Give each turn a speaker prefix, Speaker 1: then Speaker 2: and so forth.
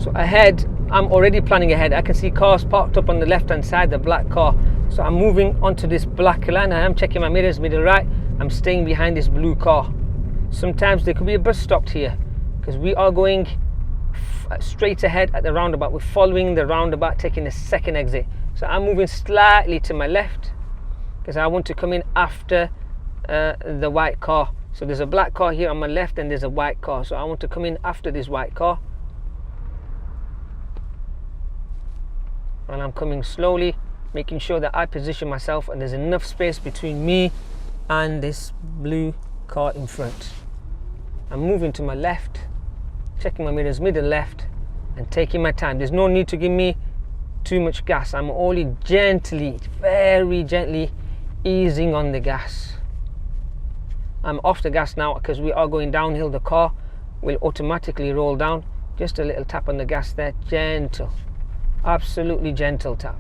Speaker 1: So ahead, I'm already planning ahead. I can see cars parked up on the left hand side, the black car. So I'm moving onto this black line. I am checking my mirrors, middle right. I'm staying behind this blue car. Sometimes there could be a bus stopped here because we are going straight ahead at the roundabout. We're following the roundabout, taking the second exit. So I'm moving slightly to my left because I want to come in after the white car. So there's a black car here on my left and there's a white car. So I want to come in after this white car. And I'm coming slowly, making sure that I position myself and there's enough space between me and this blue car in front. I'm moving to my left, checking my mirrors, middle left, and taking my time. There's no need to give me too much gas. I'm only gently, very gently easing on the gas. I'm off the gas now because we are going downhill. The car will automatically roll down. Just a little tap on the gas there, gentle. Absolutely gentle tap.